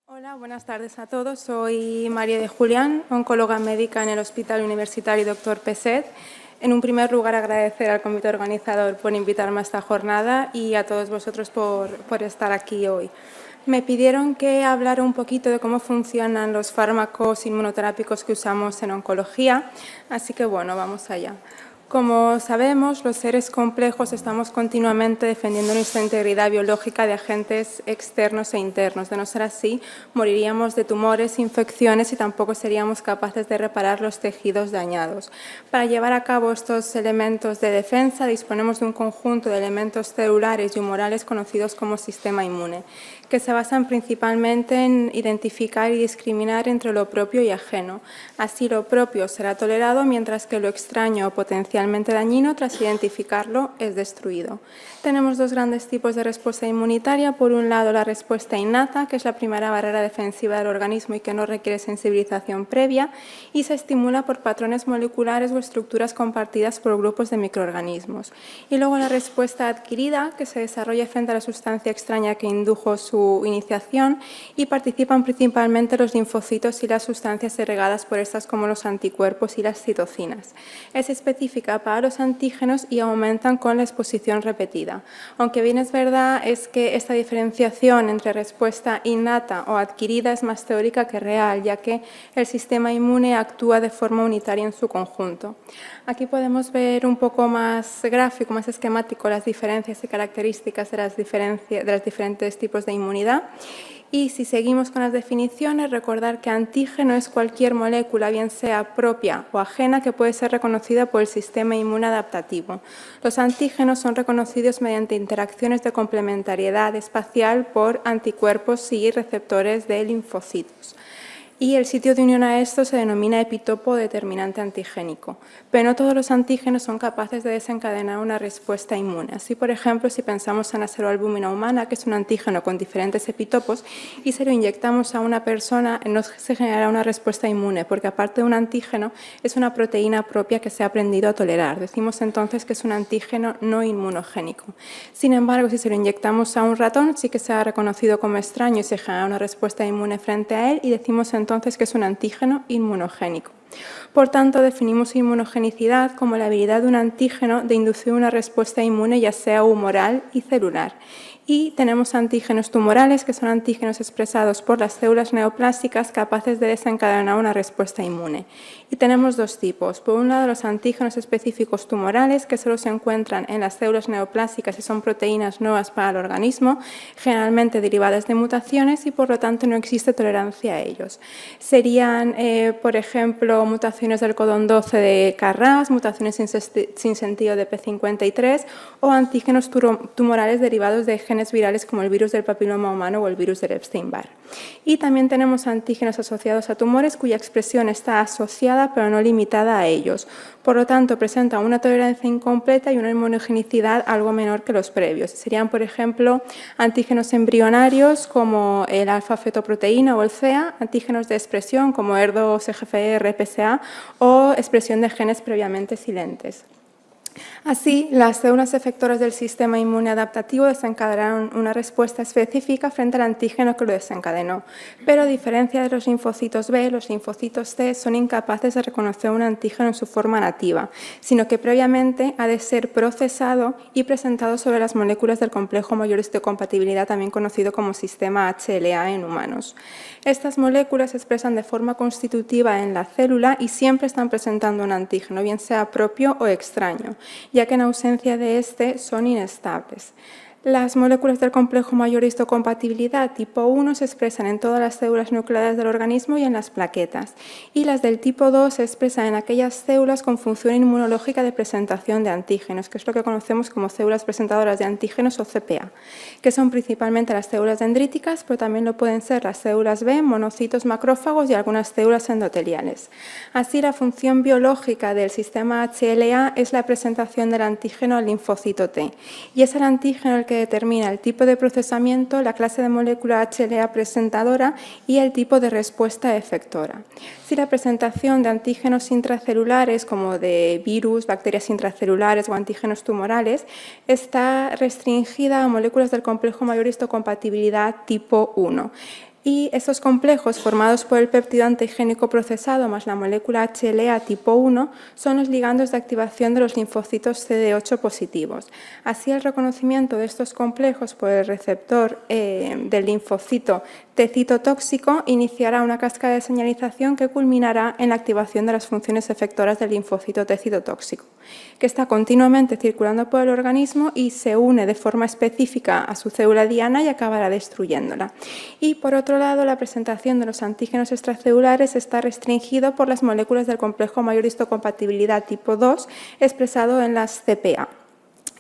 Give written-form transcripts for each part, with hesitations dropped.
Hola, buenas tardes a todos. Soy María de Julián, oncóloga médica en el Hospital Universitario Dr. Peset. En un primer lugar, agradecer al comité organizador por invitarme a esta jornada y a todos vosotros por estar aquí hoy. Me pidieron que hablara un poquito de cómo funcionan los fármacos inmunoterápicos que usamos en oncología, así que bueno, vamos allá. Como sabemos, los seres complejos estamos continuamente defendiendo nuestra integridad biológica de agentes externos e internos. De no ser así, moriríamos de tumores, infecciones y tampoco seríamos capaces de reparar los tejidos dañados. Para llevar a cabo estos elementos de defensa, disponemos de un conjunto de elementos celulares y humorales conocidos como sistema inmune, que se basan principalmente en identificar y discriminar entre lo propio y ajeno. Así, lo propio será tolerado, mientras que lo extraño o potencialmente dañino, tras identificarlo, es destruido. Tenemos dos grandes tipos de respuesta inmunitaria. Por un lado, la respuesta innata, que es la primera barrera defensiva del organismo y que no requiere sensibilización previa, y se estimula por patrones moleculares o estructuras compartidas por grupos de microorganismos. Y luego la respuesta adquirida, que se desarrolla frente a la sustancia extraña que indujo su iniciación, y participan principalmente los linfocitos y las sustancias segregadas por estas, como los anticuerpos y las citocinas. Es específica para los antígenos y aumentan con la exposición repetida. Aunque bien es verdad es que esta diferenciación entre respuesta innata o adquirida es más teórica que real, ya que el sistema inmune actúa de forma unitaria en su conjunto. Aquí podemos ver un poco más gráfico, más esquemático, las diferencias y características de los diferentes tipos de inmunidad. Y si seguimos con las definiciones, recordar que antígeno es cualquier molécula, bien sea propia o ajena, que puede ser reconocida por el sistema inmune adaptativo. Los antígenos son reconocidos mediante interacciones de complementariedad espacial por anticuerpos y receptores de linfocitos. Y el sitio de unión a esto se denomina epitopo determinante antigénico. Pero no todos los antígenos son capaces de desencadenar una respuesta inmune. Así, por ejemplo, si pensamos en la seroalbúmina humana, que es un antígeno con diferentes epitopos, y se lo inyectamos a una persona, no se generará una respuesta inmune, porque aparte de un antígeno, es una proteína propia que se ha aprendido a tolerar. Decimos entonces que es un antígeno no inmunogénico. Sin embargo, si se lo inyectamos a un ratón, sí que se ha reconocido como extraño y se genera una respuesta inmune frente a él, y decimos entonces que es un antígeno inmunogénico. Por tanto, definimos inmunogenicidad como la habilidad de un antígeno de inducir una respuesta inmune, ya sea humoral y celular. Y tenemos antígenos tumorales, que son antígenos expresados por las células neoplásticas capaces de desencadenar una respuesta inmune. Y tenemos dos tipos. Por un lado, los antígenos específicos tumorales, que solo se encuentran en las células neoplásticas y son proteínas nuevas para el organismo, generalmente derivadas de mutaciones, y por lo tanto no existe tolerancia a ellos. Serían, por ejemplo, mutaciones del codón 12 de KRAS, mutaciones sin sentido de P53 o antígenos tumorales derivados de genes virales como el virus del papiloma humano o el virus del Epstein-Barr. Y también tenemos antígenos asociados a tumores cuya expresión está asociada pero no limitada a ellos. Por lo tanto, presentan una tolerancia incompleta y una inmunogenicidad algo menor que los previos. Serían, por ejemplo, antígenos embrionarios como el alfa-fetoproteína o el CEA, antígenos de expresión como ERDO, CGFR, PSA o expresión de genes previamente silentes. Así, las células efectoras del sistema inmune adaptativo desencadenaron una respuesta específica frente al antígeno que lo desencadenó. Pero a diferencia de los linfocitos B, los linfocitos T son incapaces de reconocer un antígeno en su forma nativa, sino que previamente ha de ser procesado y presentado sobre las moléculas del complejo mayor histocompatibilidad, también conocido como sistema HLA en humanos. Estas moléculas se expresan de forma constitutiva en la célula y siempre están presentando un antígeno, bien sea propio o extraño, ya que en ausencia de este son inestables. Las moléculas del complejo mayor histocompatibilidad tipo 1 se expresan en todas las células nucleares del organismo y en las plaquetas, y las del tipo 2 se expresan en aquellas células con función inmunológica de presentación de antígenos, que es lo que conocemos como células presentadoras de antígenos o CPA, que son principalmente las células dendríticas, pero también lo pueden ser las células B, monocitos, macrófagos y algunas células endoteliales. Así, la función biológica del sistema HLA es la presentación del antígeno al linfocito T, y es el antígeno el que determina el tipo de procesamiento, la clase de molécula HLA presentadora y el tipo de respuesta efectora. Si la presentación de antígenos intracelulares, como de virus, bacterias intracelulares o antígenos tumorales, está restringida a moléculas del complejo mayor histocompatibilidad tipo 1. Y estos complejos formados por el péptido antigénico procesado más la molécula HLA tipo 1 son los ligandos de activación de los linfocitos CD8 positivos. Así, el reconocimiento de estos complejos por el receptor del linfocito T citotóxico iniciará una cascada de señalización que culminará en la activación de las funciones efectoras del linfocito T citotóxico, que está continuamente circulando por el organismo y se une de forma específica a su célula diana y acabará destruyéndola. Y por otro lado, la presentación de los antígenos extracelulares está restringido por las moléculas del complejo mayor histocompatibilidad tipo 2 expresado en las CPA.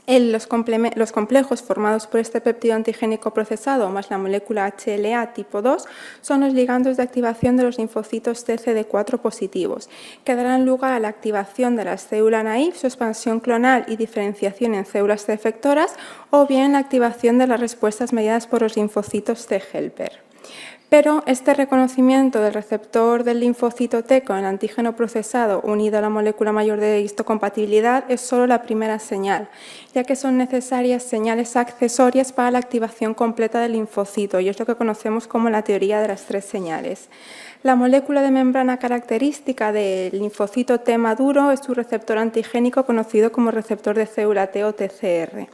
Los complejos formados por este péptido antigénico procesado más la molécula HLA tipo 2 son los ligandos de activación de los linfocitos TCD4 positivos, que darán lugar a la activación de la célula naive, su expansión clonal y diferenciación en células T efectoras, o bien la activación de las respuestas mediadas por los linfocitos T helper. Pero este reconocimiento del receptor del linfocito T con el antígeno procesado unido a la molécula mayor de histocompatibilidad es solo la primera señal, ya que son necesarias señales accesorias para la activación completa del linfocito, y es lo que conocemos como la teoría de las tres señales. La molécula de membrana característica del linfocito T maduro es su receptor antigénico conocido como receptor de célula T o TCR.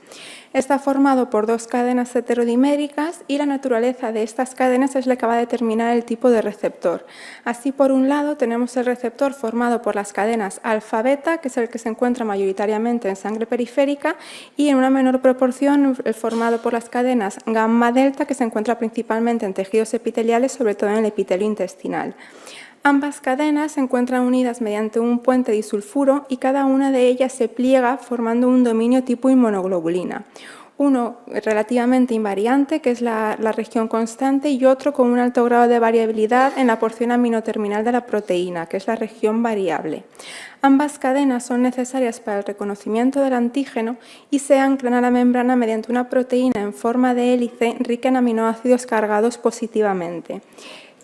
Está formado por dos cadenas heterodiméricas y la naturaleza de estas cadenas es la que va a determinar el tipo de receptor. Así, por un lado, tenemos el receptor formado por las cadenas alfa-beta, que es el que se encuentra mayoritariamente en sangre periférica, y en una menor proporción el formado por las cadenas gamma-delta, que se encuentra principalmente en tejidos epiteliales, sobre todo en el epitelio intestinal. Ambas cadenas se encuentran unidas mediante un puente disulfuro y cada una de ellas se pliega formando un dominio tipo inmunoglobulina. Uno relativamente invariante, que es la región constante, y otro con un alto grado de variabilidad en la porción aminoterminal de la proteína, que es la región variable. Ambas cadenas son necesarias para el reconocimiento del antígeno y se anclan a la membrana mediante una proteína en forma de hélice rica en aminoácidos cargados positivamente,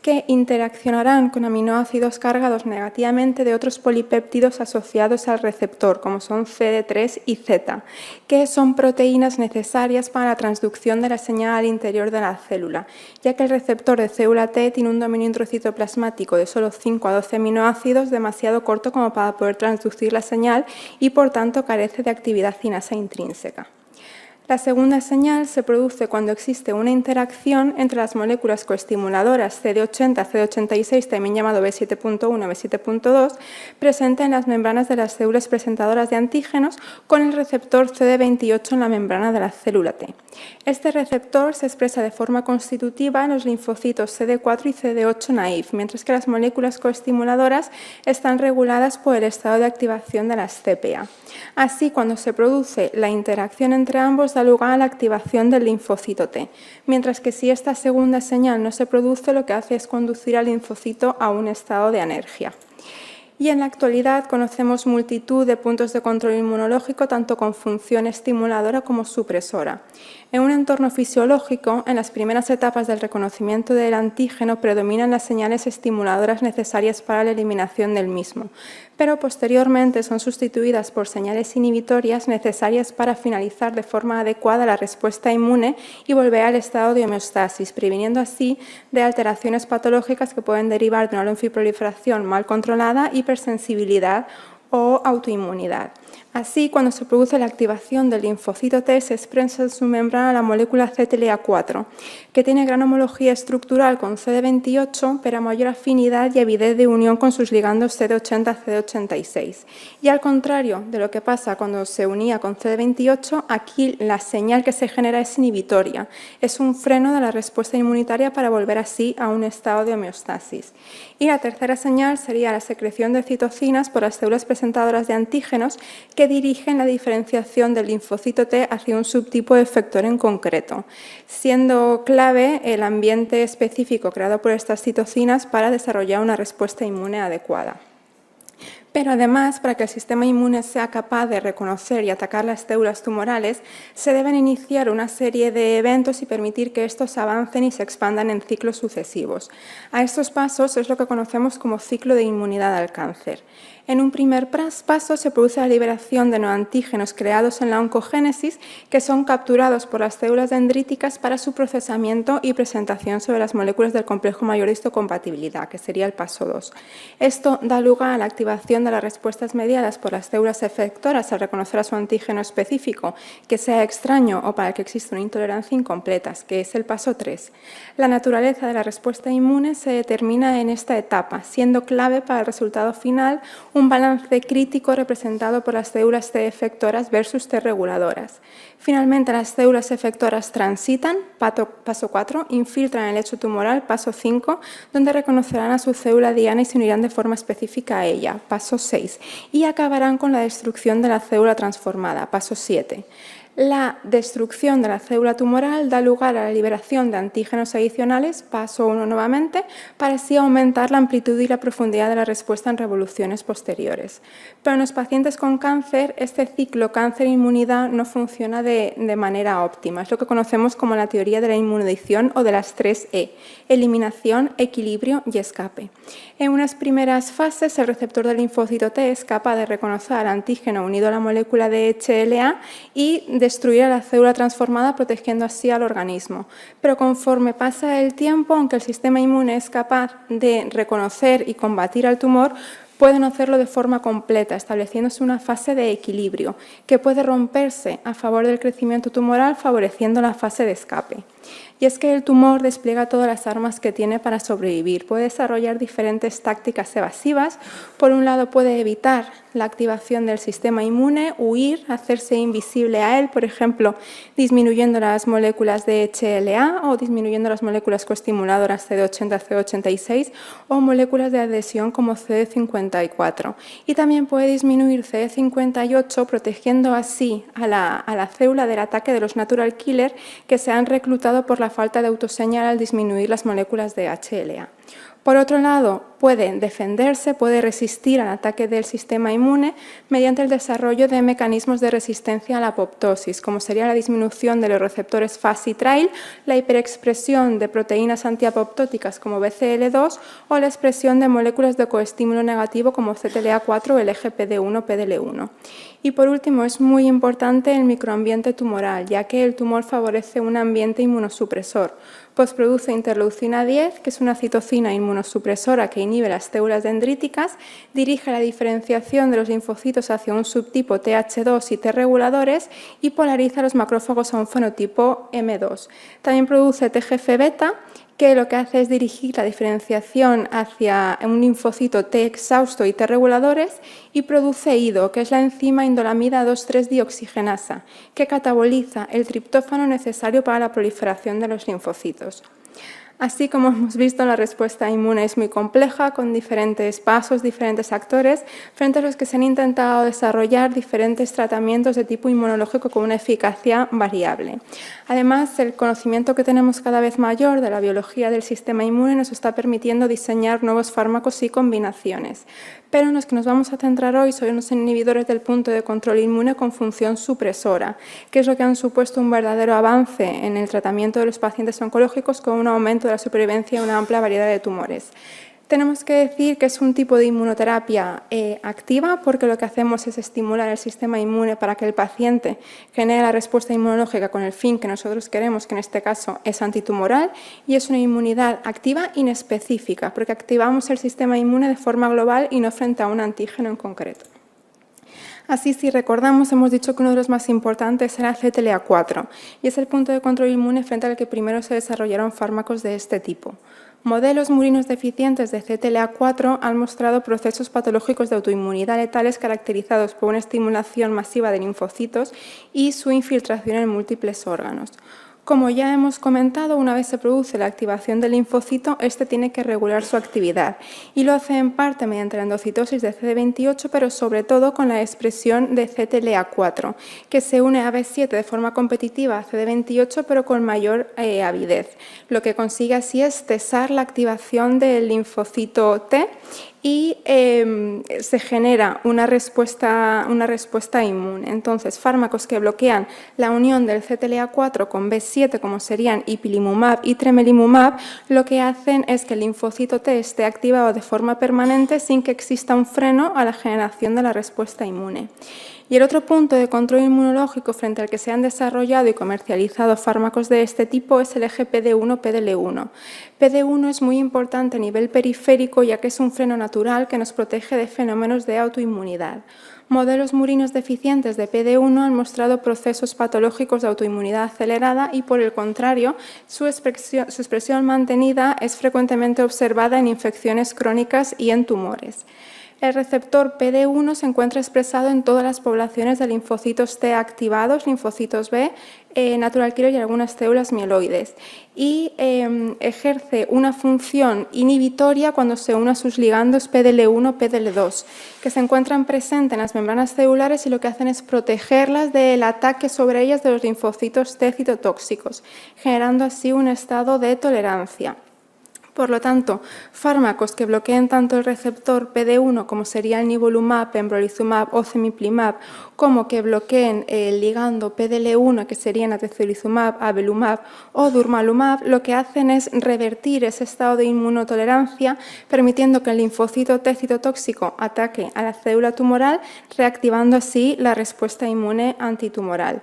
que interaccionarán con aminoácidos cargados negativamente de otros polipéptidos asociados al receptor, como son CD3 y Z, que son proteínas necesarias para la transducción de la señal al interior de la célula, ya que el receptor de célula T tiene un dominio introcitoplasmático de solo 5 a 12 aminoácidos, demasiado corto como para poder transducir la señal y, por tanto, carece de actividad cinasa intrínseca. La segunda señal se produce cuando existe una interacción entre las moléculas coestimuladoras CD80, CD86, también llamado B7.1, B7.2, presente en las membranas de las células presentadoras de antígenos, con el receptor CD28 en la membrana de la célula T. Este receptor se expresa de forma constitutiva en los linfocitos CD4 y CD8 naive, mientras que las moléculas coestimuladoras están reguladas por el estado de activación de las CPA. Así, cuando se produce la interacción entre ambos, da lugar a la activación del linfocito T, mientras que si esta segunda señal no se produce, lo que hace es conducir al linfocito a un estado de anergia. Y en la actualidad conocemos multitud de puntos de control inmunológico, tanto con función estimuladora como supresora. En un entorno fisiológico, en las primeras etapas del reconocimiento del antígeno predominan las señales estimuladoras necesarias para la eliminación del mismo, pero posteriormente son sustituidas por señales inhibitorias necesarias para finalizar de forma adecuada la respuesta inmune y volver al estado de homeostasis, previniendo así de alteraciones patológicas que pueden derivar de una linfoproliferación mal controlada, hipersensibilidad o autoinmunidad. Así, cuando se produce la activación del linfocito T, se expresa en su membrana la molécula CTLA4, que tiene gran homología estructural con CD28, pero mayor afinidad y avidez de unión con sus ligandos CD80, CD86. Y al contrario de lo que pasa cuando se unía con CD28, aquí la señal que se genera es inhibitoria. Es un freno de la respuesta inmunitaria para volver así a un estado de homeostasis. Y la tercera señal sería la secreción de citocinas por las células presentadoras de antígenos, que dirigen la diferenciación del linfocito T hacia un subtipo de efector en concreto, siendo clave el ambiente específico creado por estas citocinas para desarrollar una respuesta inmune adecuada. Pero además, para que el sistema inmune sea capaz de reconocer y atacar las células tumorales, se deben iniciar una serie de eventos y permitir que estos avancen y se expandan en ciclos sucesivos. A estos pasos es lo que conocemos como ciclo de inmunidad al cáncer. En un primer paso se produce la liberación de neoantígenos creados en la oncogénesis que son capturados por las células dendríticas para su procesamiento y presentación sobre las moléculas del complejo mayor de histocompatibilidad, que sería el paso 2. Esto da lugar a la activación de las respuestas mediadas por las células efectoras al reconocer a su antígeno específico que sea extraño o para el que existe una intolerancia incompleta, que es el paso 3. La naturaleza de la respuesta inmune se determina en esta etapa, siendo clave para el resultado final un balance crítico representado por las células T efectoras versus T reguladoras. Finalmente, las células efectoras transitan, paso 4, infiltran el lecho tumoral, paso 5, donde reconocerán a su célula diana y se unirán de forma específica a ella, paso 6, y acabarán con la destrucción de la célula transformada, paso 7. La destrucción de la célula tumoral da lugar a la liberación de antígenos adicionales, paso 1 nuevamente, para así aumentar la amplitud y la profundidad de la respuesta en revoluciones posteriores. Pero en los pacientes con cáncer, este ciclo cáncer-inmunidad no funciona de manera óptima. Es lo que conocemos como la teoría de la inmunodición o de las 3E, eliminación, equilibrio y escape. En unas primeras fases, el receptor del linfocito T es capaz de reconocer al antígeno unido a la molécula de HLA y destruir a la célula transformada, protegiendo así al organismo. Pero conforme pasa el tiempo, aunque el sistema inmune es capaz de reconocer y combatir al tumor, pueden hacerlo de forma completa, estableciéndose una fase de equilibrio que puede romperse a favor del crecimiento tumoral, favoreciendo la fase de escape. Y es que el tumor despliega todas las armas que tiene para sobrevivir. Puede desarrollar diferentes tácticas evasivas. Por un lado, puede evitar la activación del sistema inmune, huir, hacerse invisible a él, por ejemplo, disminuyendo las moléculas de HLA o disminuyendo las moléculas coestimuladoras CD80, CD86 o moléculas de adhesión como CD54. Y también puede disminuir CD58, protegiendo así a la célula del ataque de los natural killer que se han reclutado por la falta de autoseñal al disminuir las moléculas de HLA. Por otro lado, puede defenderse, puede resistir al ataque del sistema inmune mediante el desarrollo de mecanismos de resistencia a la apoptosis, como sería la disminución de los receptores FAS y TRAIL, la hiperexpresión de proteínas antiapoptóticas como BCL2 o la expresión de moléculas de coestímulo negativo como CTLA4 o el eje PD1-PDL1. Y por último, es muy importante el microambiente tumoral, ya que el tumor favorece un ambiente inmunosupresor, pues produce interleucina 10, que es una citocina inmunosupresora que inhibe las células dendríticas, dirige la diferenciación de los linfocitos hacia un subtipo TH2 y T reguladores y polariza los macrófagos a un fenotipo M2. También produce TGF-beta, que lo que hace es dirigir la diferenciación hacia un linfocito T exhausto y T reguladores y produce IDO, que es la enzima indolamida 2,3-dioxigenasa, que cataboliza el triptófano necesario para la proliferación de los linfocitos. Así como hemos visto, la respuesta inmune es muy compleja, con diferentes pasos, diferentes actores, frente a los que se han intentado desarrollar diferentes tratamientos de tipo inmunológico con una eficacia variable. Además, el conocimiento que tenemos cada vez mayor de la biología del sistema inmune nos está permitiendo diseñar nuevos fármacos y combinaciones. Pero en los que nos vamos a centrar hoy son los inhibidores del punto de control inmune con función supresora, que es lo que han supuesto un verdadero avance en el tratamiento de los pacientes oncológicos con un aumento de la supervivencia en una amplia variedad de tumores. Tenemos que decir que es un tipo de inmunoterapia activa porque lo que hacemos es estimular el sistema inmune para que el paciente genere la respuesta inmunológica con el fin que nosotros queremos, que en este caso es antitumoral, y es una inmunidad activa inespecífica porque activamos el sistema inmune de forma global y no frente a un antígeno en concreto. Así, si recordamos, hemos dicho que uno de los más importantes era CTLA4 y es el punto de control inmune frente al que primero se desarrollaron fármacos de este tipo. Modelos murinos deficientes de CTLA4 han mostrado procesos patológicos de autoinmunidad letales caracterizados por una estimulación masiva de linfocitos y su infiltración en múltiples órganos. Como ya hemos comentado, una vez se produce la activación del linfocito, este tiene que regular su actividad y lo hace en parte mediante la endocitosis de CD28, pero sobre todo con la expresión de CTLA4, que se une a B7 de forma competitiva a CD28, pero con mayor avidez. Lo que consigue así es cesar la activación del linfocito T y se genera una respuesta inmune. Entonces, fármacos que bloquean la unión del CTLA4 con B7 7, como serían ipilimumab y tremelimumab, lo que hacen es que el linfocito T esté activado de forma permanente sin que exista un freno a la generación de la respuesta inmune. Y el otro punto de control inmunológico frente al que se han desarrollado y comercializado fármacos de este tipo es el eje PD1-PDL1. PD1 es muy importante a nivel periférico ya que es un freno natural que nos protege de fenómenos de autoinmunidad. Modelos murinos deficientes de PD1 han mostrado procesos patológicos de autoinmunidad acelerada y, por el contrario, su expresión mantenida es frecuentemente observada en infecciones crónicas y en tumores. El receptor PD1 se encuentra expresado en todas las poblaciones de linfocitos T activados, linfocitos B, natural killer y algunas células mieloides, y ejerce una función inhibitoria cuando se une a sus ligandos PDL1, PDL2, que se encuentran presentes en las membranas celulares y lo que hacen es protegerlas del ataque sobre ellas de los linfocitos T citotóxicos, generando así un estado de tolerancia. Por lo tanto, fármacos que bloqueen tanto el receptor PD1 como sería el nivolumab, pembrolizumab o cemiplimab, como que bloqueen el ligando PDL1 que serían atezolizumab, avelumab o durvalumab, lo que hacen es revertir ese estado de inmunotolerancia, permitiendo que el linfocito T citotóxico ataque a la célula tumoral, reactivando así la respuesta inmune antitumoral.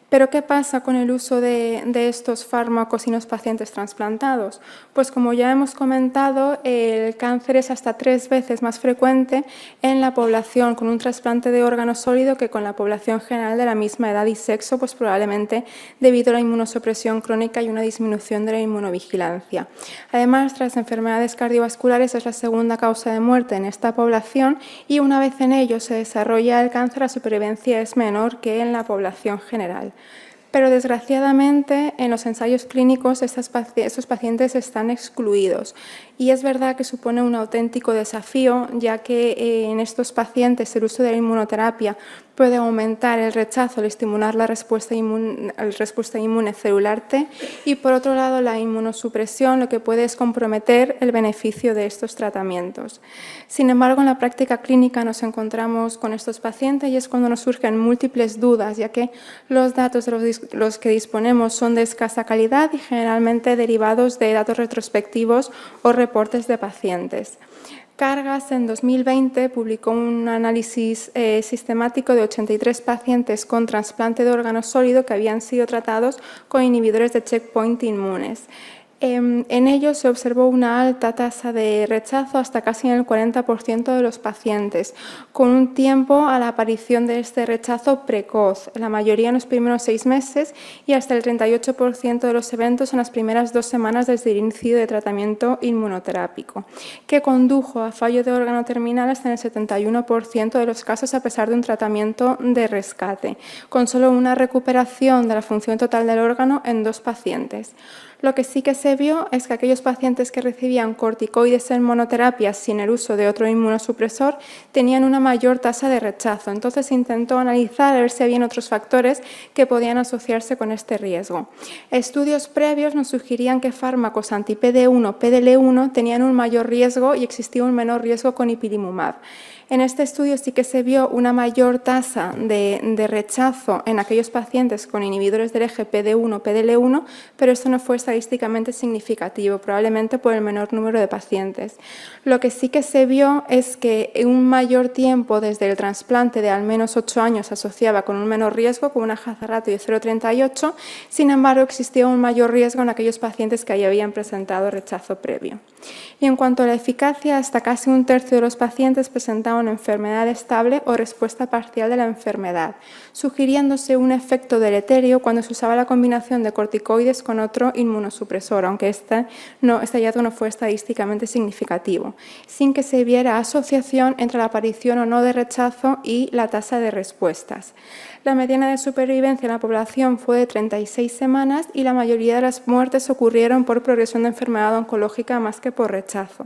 ¿Pero qué pasa con el uso de estos fármacos en los pacientes trasplantados? Pues como ya hemos comentado, el cáncer es hasta 3 veces más frecuente en la población con un trasplante de órgano sólido que con la población general de la misma edad y sexo, pues probablemente debido a la inmunosupresión crónica y una disminución de la inmunovigilancia. Además, las enfermedades cardiovasculares es la segunda causa de muerte en esta población y una vez en ello se desarrolla el cáncer, la supervivencia es menor que en la población general. Pero desgraciadamente en los ensayos clínicos estos pacientes están excluidos y es verdad que supone un auténtico desafío ya que en estos pacientes el uso de la inmunoterapia puede aumentar el rechazo al estimular la respuesta inmune celular T y por otro lado la inmunosupresión lo que puede es comprometer el beneficio de estos tratamientos. Sin embargo, en la práctica clínica nos encontramos con estos pacientes y es cuando nos surgen múltiples dudas ya que los datos de los que disponemos son de escasa calidad y generalmente derivados de datos retrospectivos o reportes de pacientes. Cargas en 2020 publicó un análisis sistemático de 83 pacientes con trasplante de órgano sólido que habían sido tratados con inhibidores de checkpoint inmunes. En ellos se observó una alta tasa de rechazo hasta casi en el 40% de los pacientes, con un tiempo a la aparición de este rechazo precoz, la mayoría en los primeros 6 meses y hasta el 38% de los eventos en las primeras 2 semanas desde el inicio de tratamiento inmunoterápico, que condujo a fallo de órgano terminal hasta en el 71% de los casos a pesar de un tratamiento de rescate, con solo una recuperación de la función total del órgano en 2 pacientes. Lo que sí que se vio es que aquellos pacientes que recibían corticoides en monoterapia sin el uso de otro inmunosupresor tenían una mayor tasa de rechazo. Entonces se intentó analizar a ver si habían otros factores que podían asociarse con este riesgo. Estudios previos nos sugerían que fármacos anti-PD1, PDL1 tenían un mayor riesgo y existía un menor riesgo con ipilimumab. En este estudio sí que se vio una mayor tasa de rechazo en aquellos pacientes con inhibidores del eje PD1, PDL1, pero esto no fue estadísticamente significativo, probablemente por el menor número de pacientes. Lo que sí que se vio es que un mayor tiempo desde el trasplante de al menos 8 años se asociaba con un menor riesgo, con una hazard ratio de 0,38, sin embargo existía un mayor riesgo en aquellos pacientes que ya habían presentado rechazo previo. Y en cuanto a la eficacia, hasta casi un tercio de los pacientes presentaban enfermedad estable o respuesta parcial de la enfermedad, sugiriéndose un efecto deleterio cuando se usaba la combinación de corticoides con otro inmunosupresor, aunque este hallazgo no fue estadísticamente significativo, sin que se viera asociación entre la aparición o no de rechazo y la tasa de respuestas. La mediana de supervivencia en la población fue de 36 semanas y la mayoría de las muertes ocurrieron por progresión de enfermedad oncológica más que por rechazo.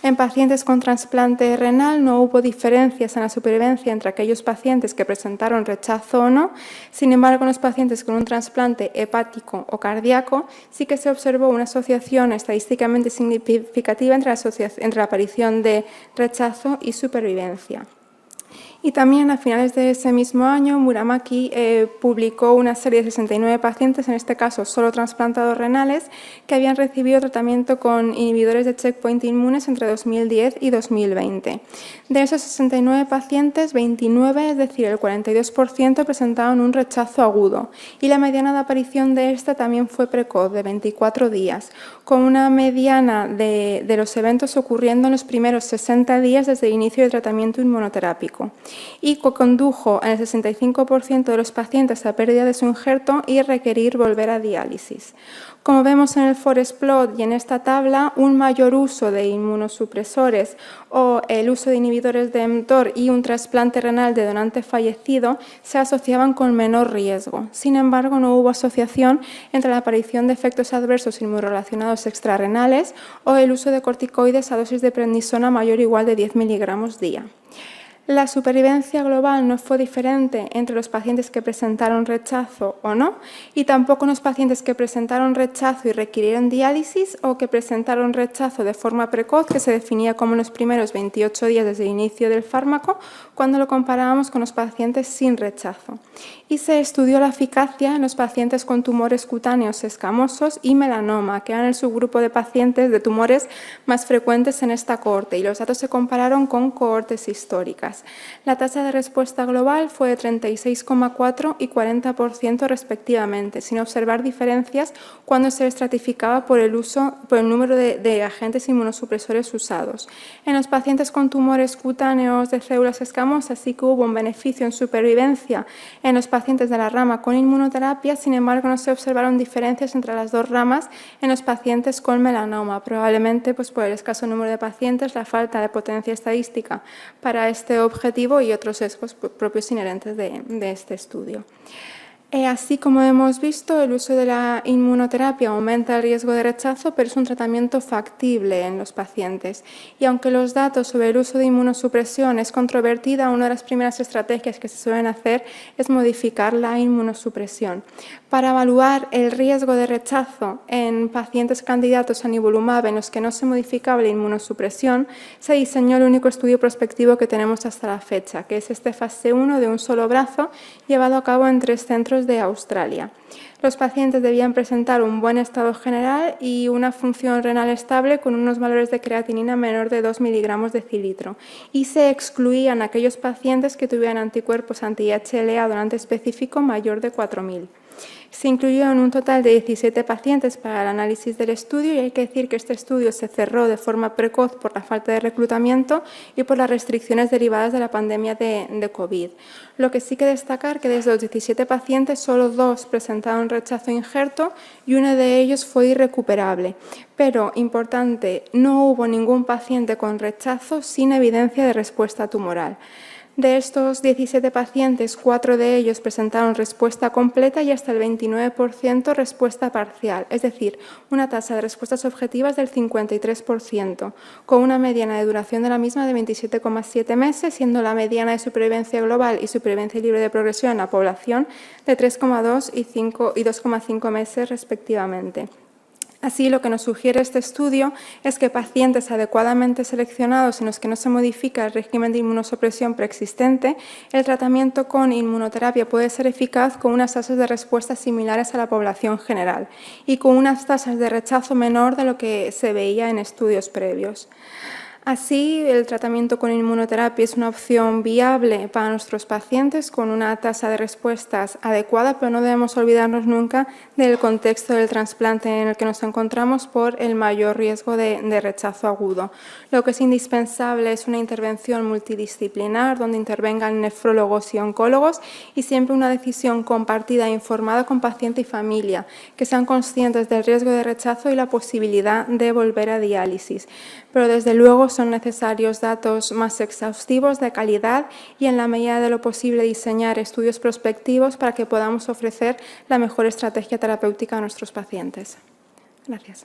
En pacientes con trasplante renal no hubo diferencias en la supervivencia entre aquellos pacientes que presentaron rechazo o no. Sin embargo, en los pacientes con un trasplante hepático o cardíaco sí que se observó una asociación estadísticamente significativa entre la aparición de rechazo y supervivencia. Y también a finales de ese mismo año, Muramaki publicó una serie de 69 pacientes, en este caso solo trasplantados renales, que habían recibido tratamiento con inhibidores de checkpoint inmunes entre 2010 y 2020. De esos 69 pacientes, 29, es decir, el 42%, presentaron un rechazo agudo y la mediana de aparición de esta también fue precoz, de 24 días, con una mediana de los eventos ocurriendo en los primeros 60 días desde el inicio del tratamiento inmunoterápico, y condujo en el 65% de los pacientes a pérdida de su injerto y requerir volver a diálisis. Como vemos en el forest plot y en esta tabla, un mayor uso de inmunosupresores o el uso de inhibidores de mTOR y un trasplante renal de donante fallecido se asociaban con menor riesgo. Sin embargo, no hubo asociación entre la aparición de efectos adversos inmunorelacionados extrarrenales o el uso de corticoides a dosis de prednisona mayor o igual de 10 miligramos día. La supervivencia global no fue diferente entre los pacientes que presentaron rechazo o no, y tampoco en los pacientes que presentaron rechazo y requirieron diálisis o que presentaron rechazo de forma precoz, que se definía como en los primeros 28 días desde el inicio del fármaco, cuando lo comparábamos con los pacientes sin rechazo. Y se estudió la eficacia en los pacientes con tumores cutáneos escamosos y melanoma, que eran el subgrupo de pacientes de tumores más frecuentes en esta cohorte, y los datos se compararon con cohortes históricas. La tasa de respuesta global fue de 36,4 y 40% respectivamente, sin observar diferencias cuando se estratificaba por el número de agentes inmunosupresores usados. En los pacientes con tumores cutáneos de células escamosas sí que hubo un beneficio en supervivencia en los pacientes de la rama con inmunoterapia, sin embargo no se observaron diferencias entre las dos ramas en los pacientes con melanoma, probablemente por el escaso número de pacientes, la falta de potencia estadística para este objetivo y otros sesgos propios inherentes de este estudio. Así como hemos visto, el uso de la inmunoterapia aumenta el riesgo de rechazo, pero es un tratamiento factible en los pacientes. Y aunque los datos sobre el uso de inmunosupresión es controvertida, una de las primeras estrategias que se suelen hacer es modificar la inmunosupresión. Para evaluar el riesgo de rechazo en pacientes candidatos a nivolumab en los que no se modificaba la inmunosupresión, se diseñó el único estudio prospectivo que tenemos hasta la fecha, que es este fase 1 de un solo brazo, llevado a cabo en 3 centros de Australia. Los pacientes debían presentar un buen estado general y una función renal estable con unos valores de creatinina menor de 2 miligramos de decilitro, y se excluían aquellos pacientes que tuvieran anticuerpos anti-HLA donante específico mayor de 4.000. Se incluyeron un total de 17 pacientes para el análisis del estudio, y hay que decir que este estudio se cerró de forma precoz por la falta de reclutamiento y por las restricciones derivadas de la pandemia de COVID. Lo que sí que destacar que de los 17 pacientes solo 2 presentaron rechazo injerto y uno de ellos fue irrecuperable. Pero, importante, no hubo ningún paciente con rechazo sin evidencia de respuesta tumoral. De estos 17 pacientes, 4 de ellos presentaron respuesta completa y hasta el 29% respuesta parcial, es decir, una tasa de respuestas objetivas del 53%, con una mediana de duración de la misma de 27,7 meses, siendo la mediana de supervivencia global y supervivencia libre de progresión en la población de 3,2 y 2,5 meses respectivamente. Así, lo que nos sugiere este estudio es que pacientes adecuadamente seleccionados en los que no se modifica el régimen de inmunosupresión preexistente, el tratamiento con inmunoterapia puede ser eficaz con unas tasas de respuesta similares a la población general y con unas tasas de rechazo menor de lo que se veía en estudios previos. Así, el tratamiento con inmunoterapia es una opción viable para nuestros pacientes con una tasa de respuestas adecuada, pero no debemos olvidarnos nunca del contexto del trasplante en el que nos encontramos por el mayor riesgo de rechazo agudo. Lo que es indispensable es una intervención multidisciplinar donde intervengan nefrólogos y oncólogos, y siempre una decisión compartida e informada con paciente y familia, que sean conscientes del riesgo de rechazo y la posibilidad de volver a diálisis. Pero desde luego son necesarios datos más exhaustivos, de calidad, y en la medida de lo posible diseñar estudios prospectivos para que podamos ofrecer la mejor estrategia terapéutica a nuestros pacientes. Gracias.